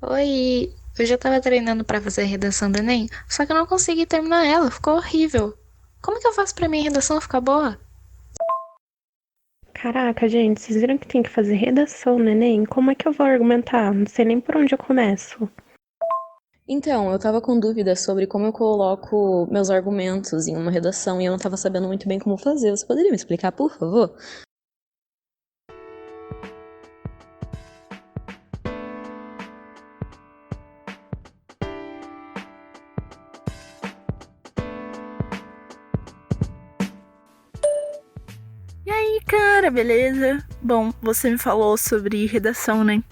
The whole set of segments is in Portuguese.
Oi, eu já tava treinando pra fazer a redação do Enem, só que eu não consegui terminar ela, ficou horrível. Como que eu faço pra minha redação ficar boa? Caraca, gente, vocês viram que tem que fazer redação no Enem? Como é que eu vou argumentar? Não sei nem por onde eu começo. Então, eu tava com dúvidas sobre como eu coloco meus argumentos em uma redação e eu não tava sabendo muito bem como fazer. Você poderia me explicar, por favor? E aí, cara, beleza? Bom, você me falou sobre redação, né?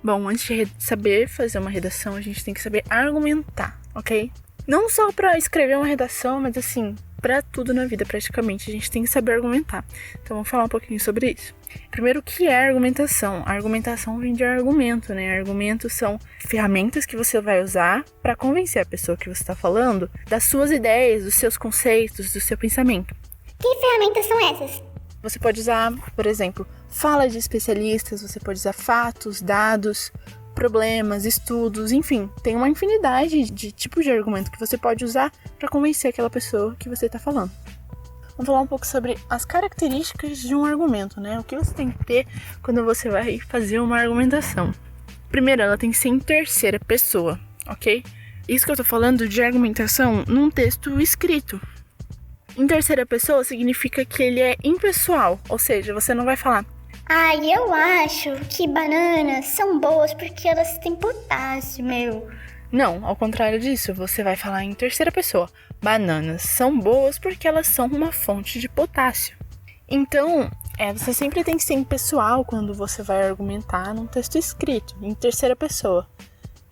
Bom, antes de saber fazer uma redação, a gente tem que saber argumentar, ok? Não só pra escrever uma redação, mas assim, pra tudo na vida praticamente, a gente tem que saber argumentar. Então vamos falar um pouquinho sobre isso. Primeiro, o que é argumentação? A argumentação vem de argumento, né? Argumentos são ferramentas que você vai usar para convencer a pessoa que você está falando das suas ideias, dos seus conceitos, do seu pensamento. Que ferramentas são essas? Você pode usar, por exemplo, fala de especialistas, você pode usar fatos, dados, problemas, estudos, enfim, tem uma infinidade de tipos de argumento que você pode usar para convencer aquela pessoa que você está falando. Vamos falar um pouco sobre as características de um argumento, né? O que você tem que ter quando você vai fazer uma argumentação. Primeiro, ela tem que ser em terceira pessoa, ok? Isso que eu tô falando de argumentação num texto escrito. Em terceira pessoa significa que ele é impessoal, ou seja, você não vai falar Eu acho que bananas são boas porque elas têm potássio, meu. não, ao contrário disso, você vai falar em terceira pessoa. Bananas são boas porque elas são uma fonte de potássio. Então, você sempre tem que ser impessoal quando você vai argumentar num texto escrito, em terceira pessoa.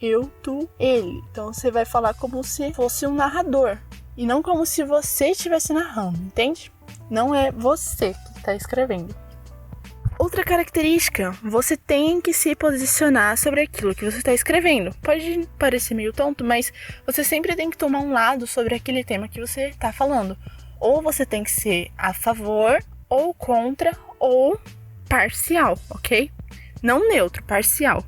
Eu, tu, ele. Então você vai falar como se fosse um narrador. E não como se você estivesse narrando, entende? Não é você que está escrevendo. Outra característica, você tem que se posicionar sobre aquilo que você está escrevendo. Pode parecer meio tonto, mas você sempre tem que tomar um lado sobre aquele tema que você está falando. Ou você tem que ser a favor, ou contra, ou parcial, ok? Não neutro, parcial.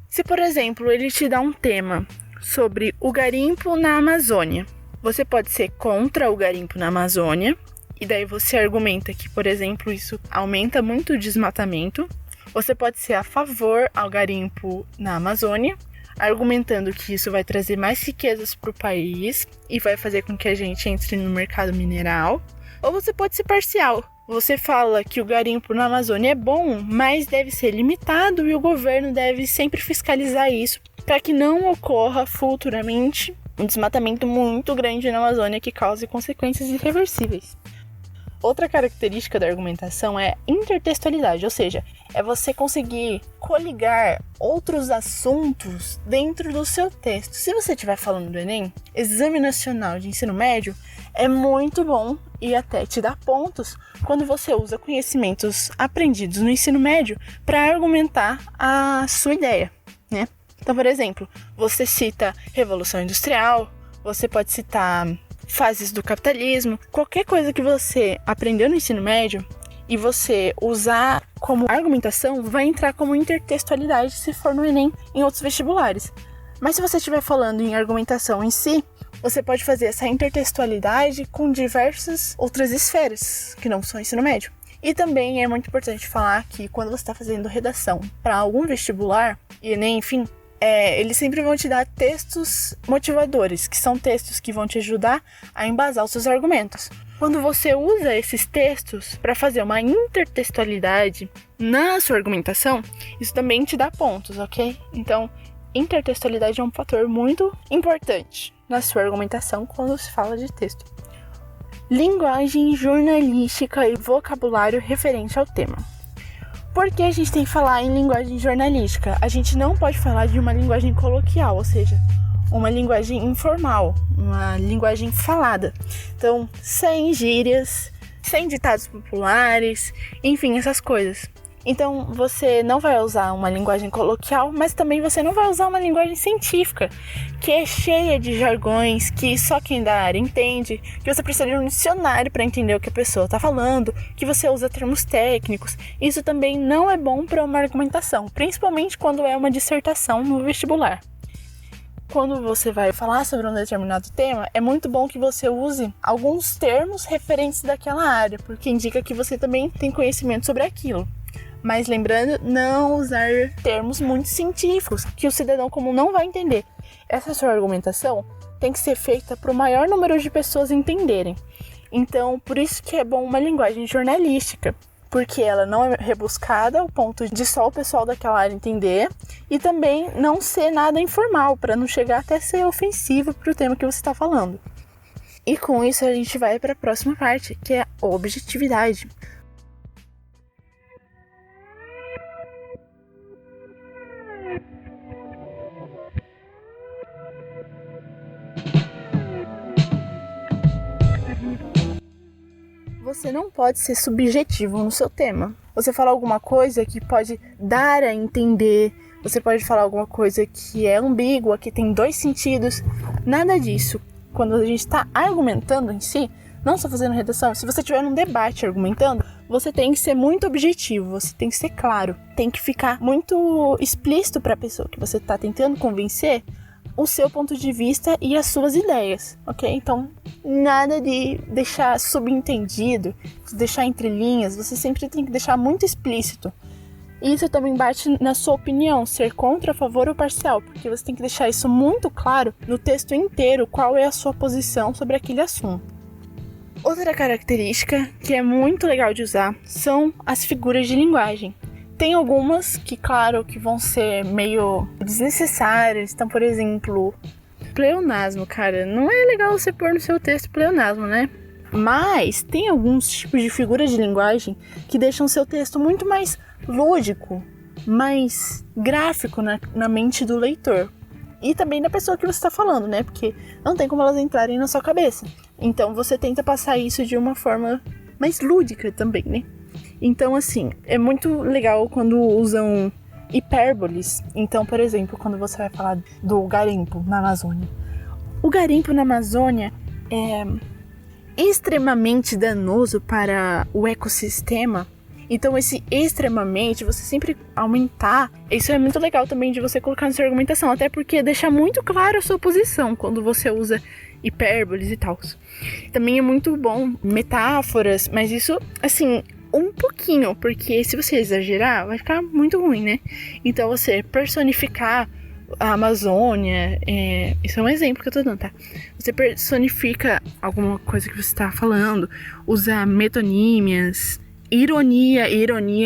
Se, por exemplo, ele te dá um tema sobre o garimpo na Amazônia, você pode ser contra o garimpo na Amazônia, e daí você argumenta que, por exemplo, isso aumenta muito o desmatamento. Você pode ser a favor ao garimpo na Amazônia, argumentando que isso vai trazer mais riquezas para o país e vai fazer com que a gente entre no mercado mineral. Ou você pode ser parcial. Você fala que o garimpo na Amazônia é bom, mas deve ser limitado e o governo deve sempre fiscalizar isso para que não ocorra futuramente um desmatamento muito grande na Amazônia que cause consequências irreversíveis. Outra característica da argumentação é intertextualidade, ou seja, é você conseguir coligar outros assuntos dentro do seu texto. Se você estiver falando do Enem, Exame Nacional de Ensino Médio é muito bom e até te dá pontos quando você usa conhecimentos aprendidos no ensino médio para argumentar a sua ideia, né? Então, por exemplo, você cita Revolução Industrial, você pode citar fases do capitalismo, qualquer coisa que você aprendeu no ensino médio e você usar como argumentação vai entrar como intertextualidade se for no Enem em outros vestibulares. Mas se você estiver falando em argumentação em si, você pode fazer essa intertextualidade com diversas outras esferas que não são ensino médio. E também é muito importante falar que quando você está fazendo redação para algum vestibular, e Enem, enfim, eles sempre vão te dar textos motivadores, que são textos que vão te ajudar a embasar os seus argumentos. Quando você usa esses textos para fazer uma intertextualidade na sua argumentação, isso também te dá pontos, ok? Então, intertextualidade é um fator muito importante na sua argumentação quando se fala de texto. Linguagem jornalística e vocabulário referente ao tema. Por que a gente tem que falar em linguagem jornalística? A gente não pode falar de uma linguagem coloquial, ou seja, uma linguagem informal, uma linguagem falada. Então, sem gírias, sem ditados populares, enfim, essas coisas. Então, você não vai usar uma linguagem coloquial, mas também você não vai usar uma linguagem científica, que é cheia de jargões, que só quem da área entende, que você precisa de um dicionário para entender o que a pessoa está falando, que você usa termos técnicos. Isso também não é bom para uma argumentação, principalmente quando é uma dissertação no vestibular. Quando você vai falar sobre um determinado tema, é muito bom que você use alguns termos referentes daquela área, porque indica que você também tem conhecimento sobre aquilo. Mas lembrando, não usar termos muito científicos, que o cidadão comum não vai entender. Essa sua argumentação tem que ser feita para o maior número de pessoas entenderem. Então, por isso que é bom uma linguagem jornalística, porque ela não é rebuscada ao ponto de só o pessoal daquela área entender, e também não ser nada informal, para não chegar até ser ofensivo para o tema que você está falando. E com isso a gente vai para a próxima parte, que é a objetividade. Você não pode ser subjetivo no seu tema. Você fala alguma coisa que pode dar a entender, você pode falar alguma coisa que é ambígua, que tem dois sentidos. Nada disso. Quando a gente está argumentando em si, não só fazendo redação, se você estiver num debate argumentando, você tem que ser muito objetivo, você tem que ser claro, tem que ficar muito explícito para a pessoa que você está tentando convencer o seu ponto de vista e as suas ideias, ok? Então, nada de deixar subentendido, de deixar entre linhas, você sempre tem que deixar muito explícito. Isso também bate na sua opinião, ser contra, a favor ou parcial, porque você tem que deixar isso muito claro no texto inteiro, qual é a sua posição sobre aquele assunto. Outra característica que é muito legal de usar são as figuras de linguagem. Tem algumas que, claro, que vão ser meio desnecessárias. Então, por exemplo, pleonasmo, cara. Não é legal você pôr no seu texto pleonasmo, né? Mas tem alguns tipos de figuras de linguagem que deixam seu texto muito mais lúdico, mais gráfico na mente do leitor. E também da pessoa que você está falando, né? Porque não tem como elas entrarem na sua cabeça. Então, você tenta passar isso de uma forma mais lúdica também, né? Então, assim, é muito legal quando usam hipérboles. Então, por exemplo, quando você vai falar do garimpo na Amazônia. O garimpo na Amazônia é extremamente danoso para o ecossistema. Então, esse extremamente, você sempre aumentar, isso é muito legal também de você colocar na sua argumentação, até porque deixa muito claro a sua posição quando você usa hipérboles e tal. Também é muito bom metáforas, mas isso, assim, um pouquinho, porque se você exagerar, vai ficar muito ruim, né? Então, você personificar a Amazônia, isso é um exemplo que eu tô dando, tá? Você personifica alguma coisa que você tá falando, usa metonímias, ironia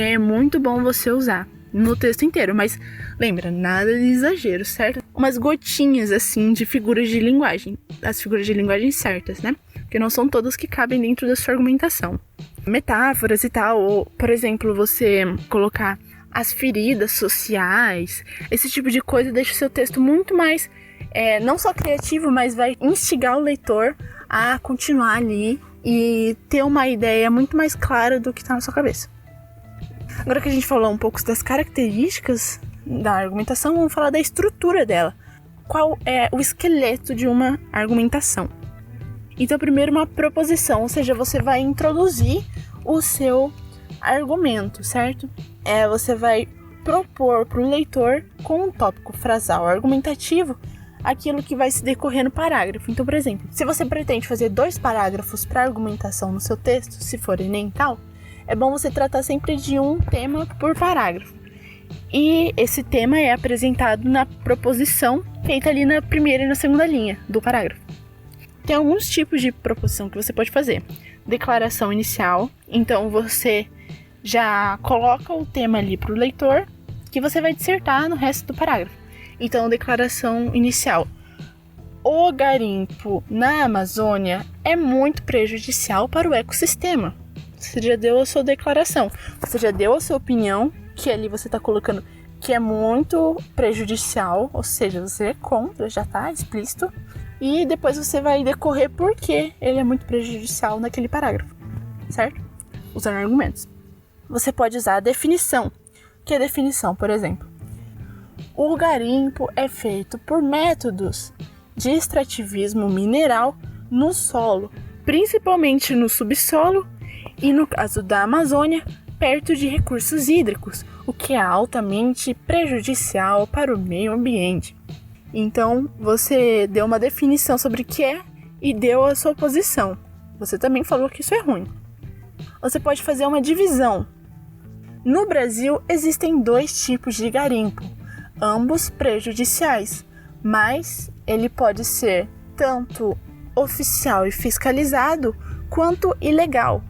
é muito bom você usar no texto inteiro, mas lembra, nada de exagero, certo? Umas gotinhas, assim, de figuras de linguagem, as figuras de linguagem certas, né? Porque não são todas que cabem dentro da sua argumentação. Metáforas e tal, ou, por exemplo, você colocar as feridas sociais, esse tipo de coisa deixa o seu texto muito mais, não só criativo, mas vai instigar o leitor a continuar ali e ter uma ideia muito mais clara do que está na sua cabeça. Agora que a gente falou um pouco das características da argumentação, vamos falar da estrutura dela. Qual é o esqueleto de uma argumentação? Então, primeiro, uma proposição, ou seja, você vai introduzir o seu argumento, certo? Você vai propor para o leitor, com um tópico frasal argumentativo, aquilo que vai se decorrer no parágrafo. Então, por exemplo, se você pretende fazer 2 parágrafos para argumentação no seu texto, se for Enem e tal, é bom você tratar sempre de um tema por parágrafo. E esse tema é apresentado na proposição feita ali na primeira e na segunda linha do parágrafo. Tem alguns tipos de proposição que você pode fazer. Declaração inicial, então você já coloca o tema ali para o leitor, que você vai dissertar no resto do parágrafo. Então, declaração inicial. O garimpo na Amazônia é muito prejudicial para o ecossistema. Você já deu a sua declaração, você já deu a sua opinião, que ali você está colocando que é muito prejudicial, ou seja, você é contra, já está explícito. E depois você vai decorrer por que ele é muito prejudicial naquele parágrafo, certo? Usando argumentos. você pode usar a definição. Que é a definição, por exemplo. O garimpo é feito por métodos de extrativismo mineral no solo, principalmente no subsolo e, no caso da Amazônia, perto de recursos hídricos, o que é altamente prejudicial para o meio ambiente. Então, você deu uma definição sobre o que é e deu a sua posição. Você também falou que isso é ruim. Você pode fazer uma divisão. No Brasil, existem 2 tipos de garimpo, ambos prejudiciais, mas ele pode ser tanto oficial e fiscalizado quanto ilegal,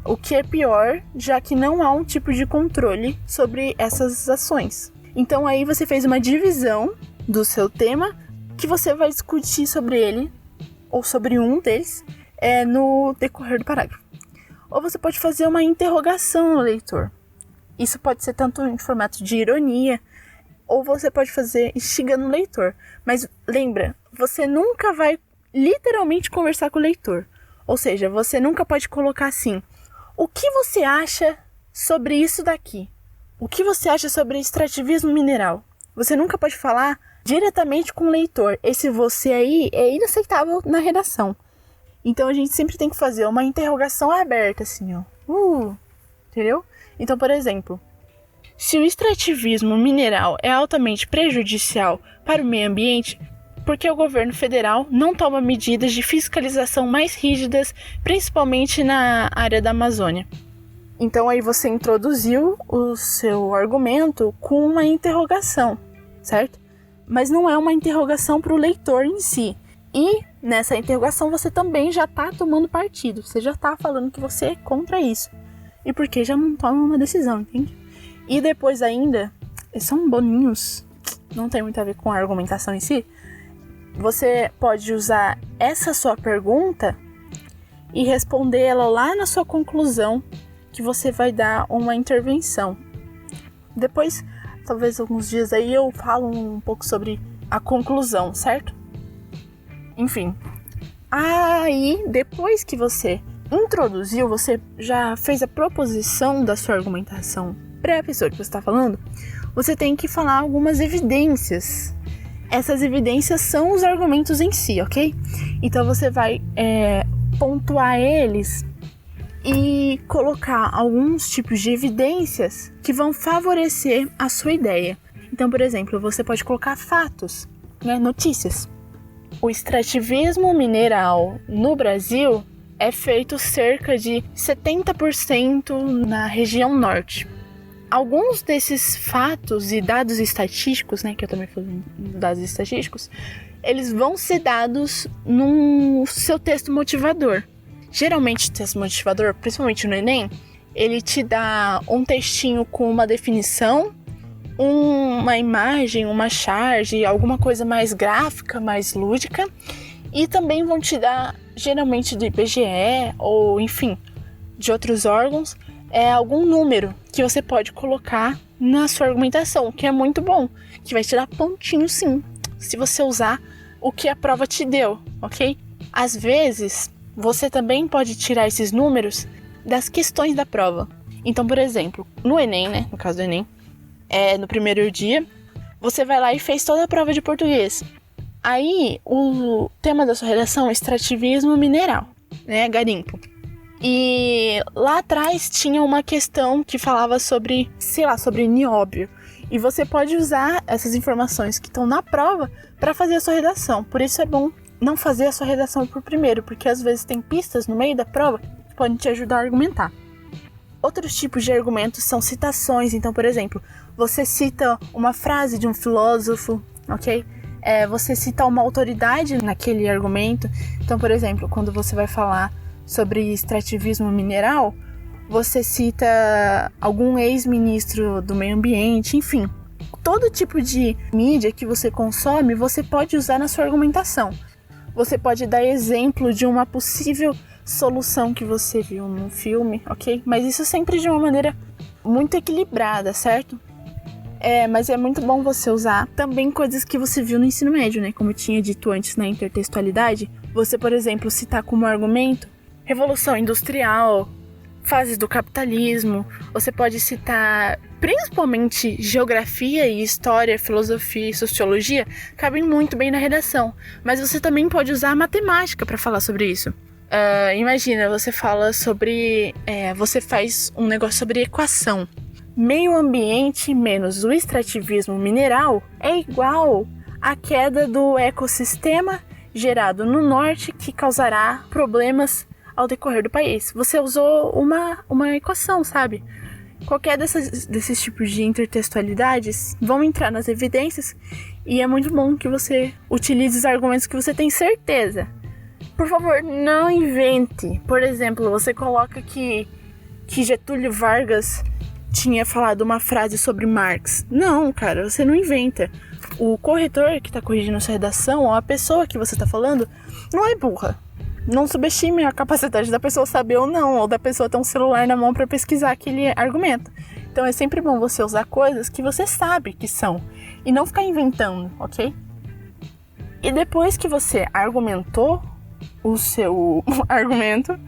o que é pior, já que não há um tipo de controle sobre essas ações. Então aí você fez uma divisão do seu tema que você vai discutir sobre ele, ou sobre um deles, no decorrer do parágrafo. Ou você pode fazer uma interrogação no leitor. Isso pode ser tanto em formato de ironia, ou você pode fazer instigando o leitor. Mas lembra, você nunca vai literalmente conversar com o leitor. Ou seja, você nunca pode colocar assim: o que você acha sobre isso daqui? O que você acha sobre extrativismo mineral? Você nunca pode falar diretamente com o leitor. Esse você aí é inaceitável na redação. Então a gente sempre tem que fazer uma interrogação aberta, assim, ó. Entendeu? Então, por exemplo, se o extrativismo mineral é altamente prejudicial para o meio ambiente, por que o governo federal não toma medidas de fiscalização mais rígidas, principalmente na área da Amazônia? Então aí você introduziu o seu argumento com uma interrogação, certo? Mas não é uma interrogação para o leitor em si. E nessa interrogação você também já está tomando partido, você já está falando que você é contra isso. E porque já não toma uma decisão, entende? E depois ainda, são boninhos, não tem muito a ver com a argumentação em si, você pode usar essa sua pergunta e responder ela lá na sua conclusão, que você vai dar uma intervenção. Depois, talvez alguns dias aí eu falo um pouco sobre a conclusão, certo? Enfim, aí depois que você introduziu, você já fez a proposição da sua argumentação para a pessoa que você está falando, você tem que falar algumas evidências. Essas evidências são os argumentos em si, ok? Então você vai pontuar eles e colocar alguns tipos de evidências que vão favorecer a sua ideia. Então, por exemplo, você pode colocar fatos, notícias. O extrativismo mineral no Brasil é feito cerca de 70% na região norte. Alguns desses fatos e dados estatísticos, que eu também falo dados estatísticos, eles vão ser dados no seu texto motivador. Geralmente o texto motivador, principalmente no Enem, ele te dá um textinho com uma definição, uma imagem, uma charge, alguma coisa mais gráfica, mais lúdica, e também vão te dar, geralmente do IBGE ou enfim, de outros órgãos, algum número que você pode colocar na sua argumentação, que é muito bom, que vai te dar pontinho sim, se você usar o que a prova te deu, ok? Às vezes, você também pode tirar esses números das questões da prova. Então, por exemplo, no Enem, no caso do Enem, no primeiro dia, você vai lá e fez toda a prova de português. Aí, o tema da sua redação é extrativismo mineral, garimpo. E lá atrás tinha uma questão que falava sobre, sobre nióbio. E você pode usar essas informações que estão na prova para fazer a sua redação. Por isso é bom não fazer a sua redação por primeiro, porque às vezes tem pistas no meio da prova que podem te ajudar a argumentar. Outros tipos de argumentos são citações. Então, por exemplo, você cita uma frase de um filósofo, ok? Você cita uma autoridade naquele argumento. Então, por exemplo, quando você vai falar sobre extrativismo mineral, você cita algum ex-ministro do meio ambiente, enfim. Todo tipo de mídia que você consome, você pode usar na sua argumentação. Você pode dar exemplo de uma possível solução que você viu num filme, ok? Mas isso sempre de uma maneira muito equilibrada, certo? Mas é muito bom você usar também coisas que você viu no ensino médio, Como eu tinha dito antes na intertextualidade. Você, por exemplo, citar como argumento Revolução Industrial, fases do capitalismo, você pode citar principalmente geografia e história, filosofia e sociologia, cabem muito bem na redação, mas você também pode usar a matemática para falar sobre isso. Imagina, você fala sobre, você faz um negócio sobre equação. Meio ambiente menos o extrativismo mineral é igual à queda do ecossistema gerado no norte que causará problemas ao decorrer do país. Você usou uma equação, sabe? Qualquer desses tipos de intertextualidades vão entrar nas evidências e é muito bom que você utilize os argumentos que você tem certeza. Por favor, não invente. Por exemplo, você coloca que Getúlio Vargas tinha falado uma frase sobre Marx. Não, cara, você não inventa. O corretor que está corrigindo sua redação, ou a pessoa que você está falando, não é burra. Não subestime a capacidade da pessoa saber ou não, ou da pessoa ter um celular na mão para pesquisar aquele argumento. Então é sempre bom você usar coisas que você sabe que são, e não ficar inventando, ok? E depois que você argumentou o seu argumento,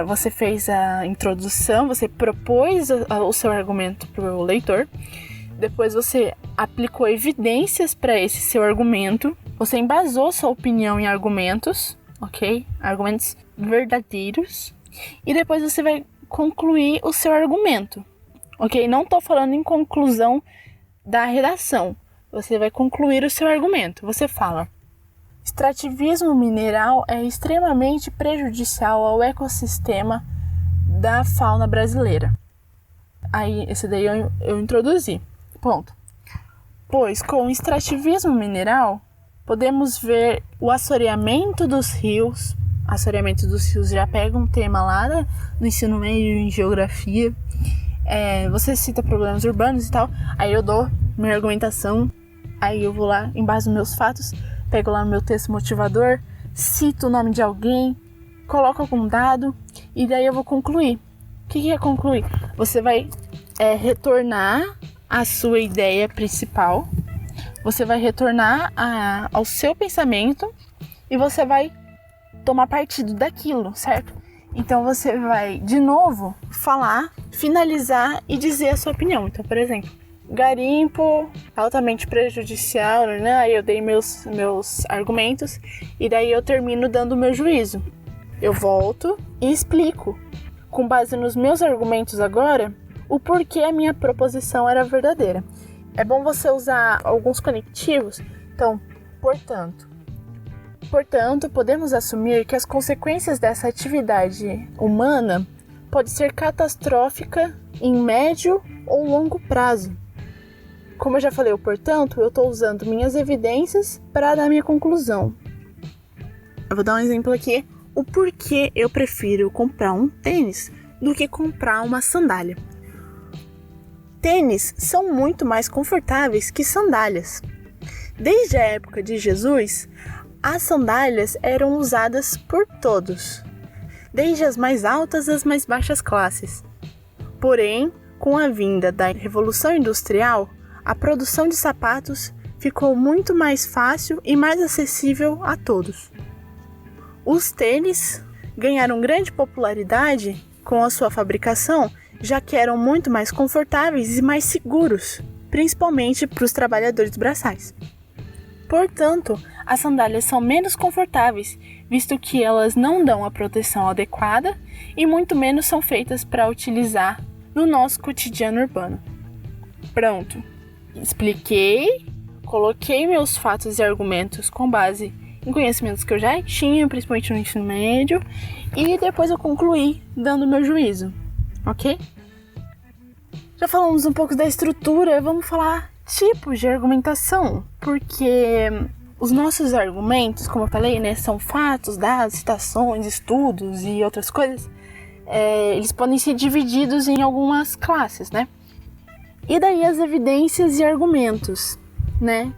você fez a introdução, você propôs o seu argumento para o leitor, depois você aplicou evidências para esse seu argumento, você embasou sua opinião em argumentos, ok? Argumentos verdadeiros. E depois você vai concluir o seu argumento, ok? Não estou falando em conclusão da redação. Você vai concluir o seu argumento. Você fala: extrativismo mineral é extremamente prejudicial ao ecossistema da fauna brasileira. Aí, esse daí eu introduzi. Ponto. Pois com o extrativismo mineral podemos ver o assoreamento dos rios. Assoreamento dos rios já pega um tema lá do ensino médio em geografia. Você cita problemas urbanos e tal. Aí eu dou minha argumentação. Aí eu vou lá, embaso meus fatos, pego lá no meu texto motivador, cito o nome de alguém, coloco algum dado e daí eu vou concluir. O que é concluir? Você vai retornar à sua ideia principal. Você vai retornar ao seu pensamento e você vai tomar partido daquilo, certo? Então você vai, de novo, falar, finalizar e dizer a sua opinião. Então, por exemplo, garimpo altamente prejudicial, né? Aí eu dei meus argumentos e daí eu termino dando o meu juízo. Eu volto e explico, com base nos meus argumentos agora, o porquê a minha proposição era verdadeira. É bom você usar alguns conectivos. Então, portanto, podemos assumir que as consequências dessa atividade humana pode ser catastrófica em médio ou longo prazo. Como eu já falei, portanto, eu estou usando minhas evidências para dar minha conclusão. Eu vou dar um exemplo aqui. O porquê eu prefiro comprar um tênis do que comprar uma sandália. Tênis são muito mais confortáveis que sandálias. Desde a época de Jesus, as sandálias eram usadas por todos, desde as mais altas às mais baixas classes. Porém, com a vinda da Revolução Industrial, a produção de sapatos ficou muito mais fácil e mais acessível a todos. Os tênis ganharam grande popularidade com a sua fabricação, já que eram muito mais confortáveis e mais seguros, principalmente para os trabalhadores braçais. Portanto, as sandálias são menos confortáveis, visto que elas não dão a proteção adequada e muito menos são feitas para utilizar no nosso cotidiano urbano. Pronto, expliquei, coloquei meus fatos e argumentos com base em conhecimentos que eu já tinha, principalmente no ensino médio, e depois eu concluí dando meu juízo, ok? Já falamos um pouco da estrutura, vamos falar tipos de argumentação, porque os nossos argumentos, como eu falei, né, são fatos, dados, citações, estudos e outras coisas, eles podem ser divididos em algumas classes, né? E daí as evidências e argumentos, né?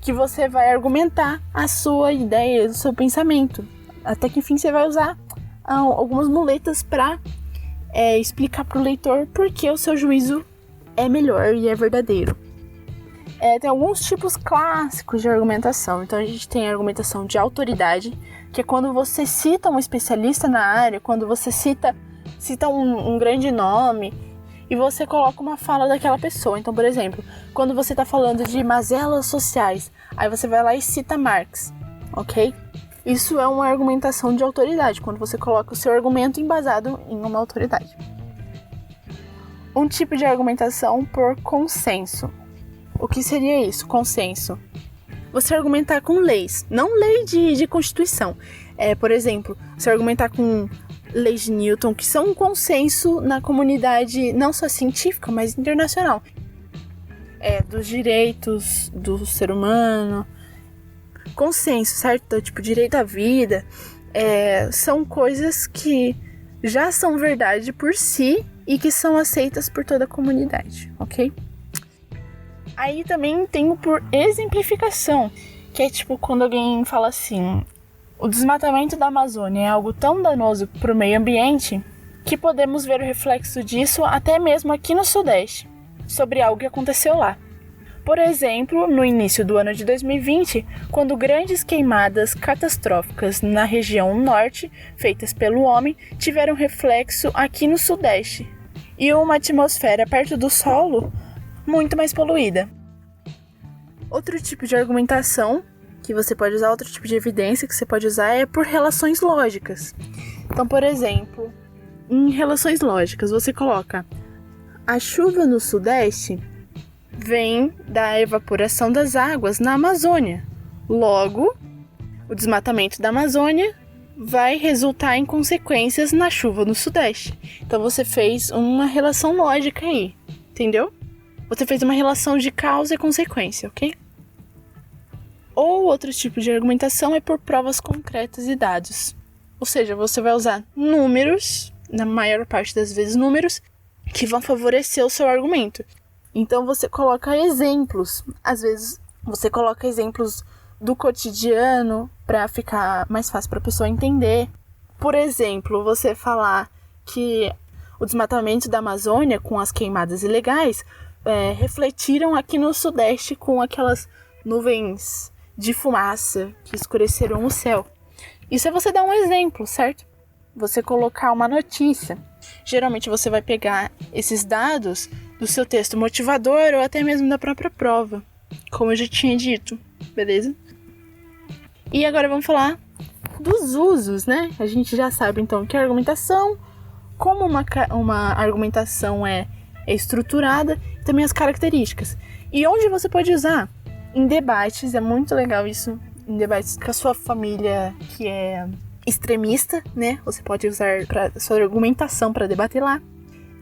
Que você vai argumentar a sua ideia, o seu pensamento. Até que enfim você vai usar algumas muletas para explicar para o leitor por que o seu juízo é melhor e é verdadeiro. Tem alguns tipos clássicos de argumentação. Então a gente tem a argumentação de autoridade, que é quando você cita um especialista na área, quando você cita cita um grande nome e você coloca uma fala daquela pessoa. Então, por exemplo, quando você está falando de mazelas sociais, aí você vai lá e cita Marx, ok? Isso é uma argumentação de autoridade, quando você coloca o seu argumento embasado em uma autoridade. Um tipo de argumentação por consenso. O que seria isso? Consenso. Você argumentar com leis, não lei de Constituição. Por exemplo, você argumentar com leis de Newton, que são um consenso na comunidade não só científica, mas internacional. Dos direitos do ser humano. Consenso, certo? Então, tipo, direito à vida. São coisas que já são verdade por si e que são aceitas por toda a comunidade, ok? Aí também tem o por exemplificação, que é tipo quando alguém fala assim: o desmatamento da Amazônia é algo tão danoso para o meio ambiente que podemos ver o reflexo disso até mesmo aqui no Sudeste, sobre algo que aconteceu lá. Por exemplo, no início do ano de 2020, quando grandes queimadas catastróficas na região norte, feitas pelo homem, tiveram reflexo aqui no Sudeste, e uma atmosfera perto do solo muito mais poluída. Outro tipo de argumentação que você pode usar, outro tipo de evidência que você pode usar é por relações lógicas. Então, por exemplo, em relações lógicas, você coloca: a chuva no Sudeste vem da evaporação das águas na Amazônia. Logo, o desmatamento da Amazônia vai resultar em consequências na chuva no Sudeste. Então você fez uma relação lógica aí, entendeu? Você fez uma relação de causa e consequência, ok? Ou outro tipo de argumentação é por provas concretas e dados. Ou seja, você vai usar números, na maior parte das vezes números, que vão favorecer o seu argumento. Então você coloca exemplos. Às vezes você coloca exemplos do cotidiano para ficar mais fácil para a pessoa entender. Por exemplo, você falar que o desmatamento da Amazônia com as queimadas ilegais refletiram aqui no Sudeste com aquelas nuvens de fumaça que escureceram o céu. Isso é você dar um exemplo, certo? Você colocar uma notícia. Geralmente você vai pegar esses dados do seu texto motivador ou até mesmo da própria prova, como eu já tinha dito, beleza? E agora vamos falar dos usos, né? A gente já sabe então que a argumentação, como uma argumentação é estruturada, também as características. E onde você pode usar? Em debates, é muito legal isso, em debates com a sua família que é extremista, né? Você pode usar para sua argumentação para debater lá.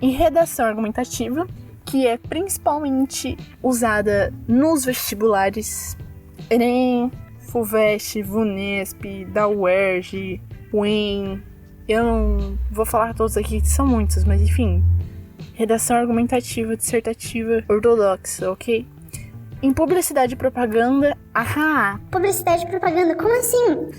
Em redação argumentativa, que é principalmente usada nos vestibulares Enem, FUVEST, VUNESP, da UERJ, UEM. Eu não vou falar todos aqui, que são muitos, mas enfim. Redação argumentativa, dissertativa, ortodoxa, ok? Em publicidade e propaganda, Publicidade e propaganda, como assim?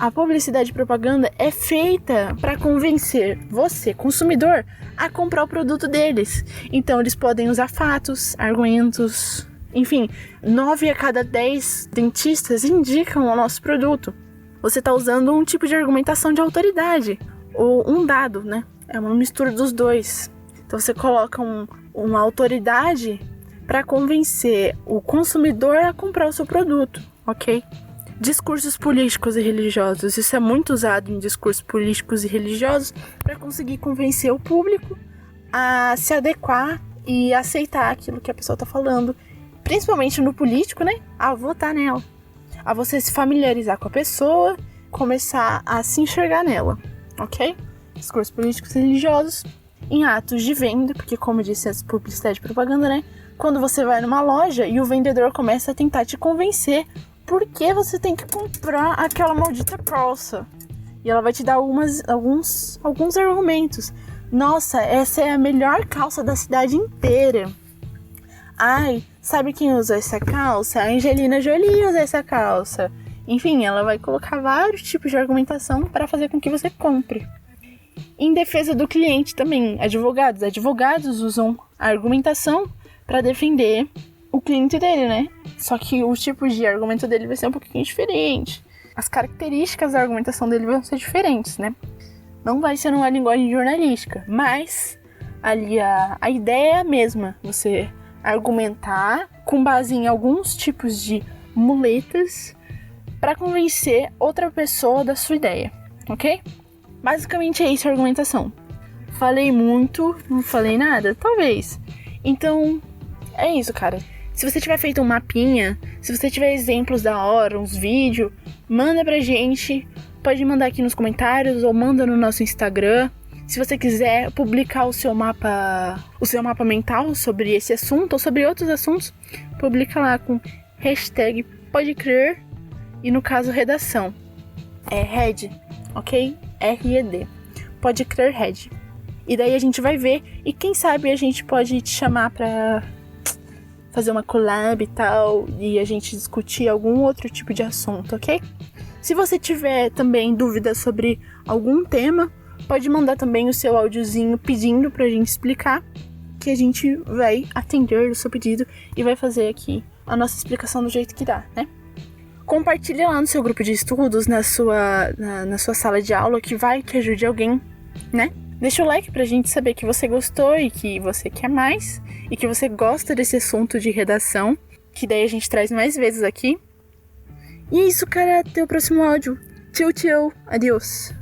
A publicidade e propaganda é feita para convencer você, consumidor, a comprar o produto deles. Então eles podem usar fatos, argumentos, enfim, 9 a cada 10 dentistas indicam o nosso produto. Você está usando um tipo de argumentação de autoridade, ou um dado, né? É uma mistura dos dois. Então você coloca uma autoridade para convencer o consumidor a comprar o seu produto, ok? Discursos políticos e religiosos. Isso é muito usado em discursos políticos e religiosos para conseguir convencer o público a se adequar e aceitar aquilo que a pessoa está falando. Principalmente no político, né? A votar nela. A você se familiarizar com a pessoa, começar a se enxergar nela, ok? Discursos políticos e religiosos. Em atos de venda, porque como eu disse, essa publicidade e propaganda, né? Quando você vai numa loja e o vendedor começa a tentar te convencer por que você tem que comprar aquela maldita calça. E ela vai te dar alguns argumentos. Nossa, essa é a melhor calça da cidade inteira. Ai, sabe quem usa essa calça? A Angelina Jolie usa essa calça. Enfim, ela vai colocar vários tipos de argumentação para fazer com que você compre. Em defesa do cliente também, advogados usam a argumentação para defender o cliente dele, né? Só que o tipo de argumento dele vai ser um pouquinho diferente. As características da argumentação dele vão ser diferentes, né? Não vai ser uma linguagem jornalística, mas ali a ideia é a mesma. Você argumentar com base em alguns tipos de muletas para convencer outra pessoa da sua ideia, ok? Basicamente é isso a argumentação. Falei muito, não falei nada? Talvez. Então, é isso, cara. Se você tiver feito um mapinha, se você tiver exemplos da hora, uns vídeos, manda pra gente. Pode mandar aqui nos comentários ou manda no nosso Instagram. Se você quiser publicar o seu mapa mental sobre esse assunto ou sobre outros assuntos, publica lá com hashtag PodeCrer e no caso redação. É Red, ok? R-E-D. PodeCrer Red. E daí a gente vai ver e quem sabe a gente pode te chamar pra fazer uma collab e tal e a gente discutir algum outro tipo de assunto, ok? Se você tiver também dúvidas sobre algum tema, pode mandar também o seu áudiozinho pedindo pra gente explicar, que a gente vai atender o seu pedido e vai fazer aqui a nossa explicação do jeito que dá, né? Compartilhe lá no seu grupo de estudos, na sua sala de aula, que vai que ajude alguém, né? Deixa o like pra gente saber que você gostou e que você quer mais e que você gosta desse assunto de redação, que daí a gente traz mais vezes aqui. E é isso, cara. Até o próximo áudio. Tchau, tchau. Adeus.